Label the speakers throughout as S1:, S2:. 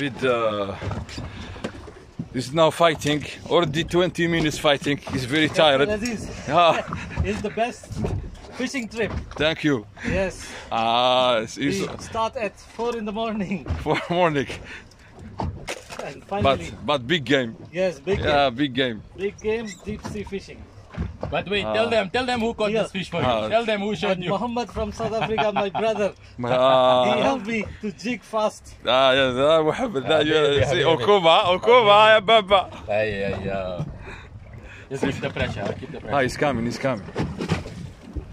S1: with he's now fighting. Already 20 minutes fighting. He's very tired.
S2: Aziz. It's the best fishing trip.
S1: Thank you.
S2: Yes. We start at 4 in the morning.
S1: 4 morning.
S2: And finally.
S1: But big game.
S2: Yes, big game.
S1: Yeah, big game.
S2: Big game, deep sea fishing.
S3: But wait, tell them who caught this fish for you. Tell them who showed you.
S2: Muhammad from South Africa, my brother. He helped me to jig fast.
S1: يا محمد أوكوما يا بابا.
S3: Just keep the pressure. Keep the pressure.
S1: He's coming. He's coming.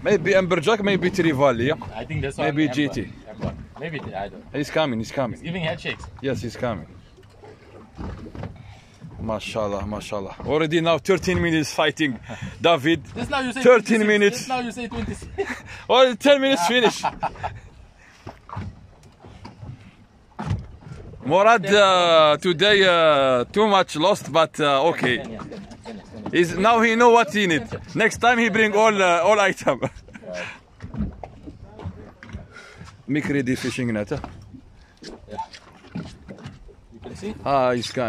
S1: Maybe Amberjack, maybe Trevally.
S3: I think this
S1: one. Maybe
S3: Amber.
S1: GT.
S3: Amber. Maybe I don't.
S1: He's coming. He's coming.
S3: He's giving head shakes.
S1: Yes, he's coming. Mashallah, mashallah. Already now 13 minutes fighting. David.
S3: This now you say
S1: 13
S3: 26.
S1: minutes.
S3: This now you say 26.
S1: Already 10 minutes finish. Murad today too much lost, but okay. Now he know what he need. Next time he bring all item. Make ready fishing net.
S3: See?
S1: I see.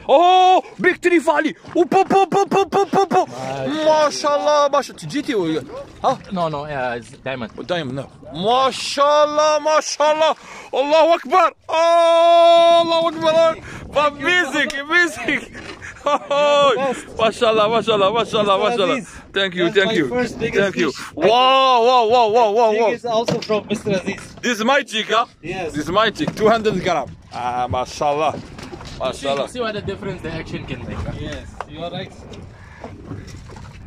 S1: Oh, big Trevally. MashaAllah, mashallah. GT or huh?
S3: No, yeah, it's diamond.
S1: Diamond, no. MashaAllah, mashallah. Allahu Akbar. Oh, Allahu Akbar. Amazing. MashaAllah. Thank you. Thank you. Wow.
S2: Jig is also from Mr. Aziz.
S1: This is my jig, huh?
S2: Yes.
S1: This is my jig, 200 gram. MashaAllah.
S3: See what the difference the action can make. Huh?
S2: Yes, you are right.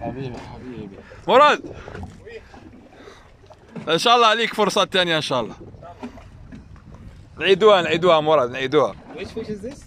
S3: حبيبي.
S1: مراد ان شاء الله عليك فرصة ثانية ان شاء الله. نعيدوها مراد نعيدوها.
S2: Which fish is this?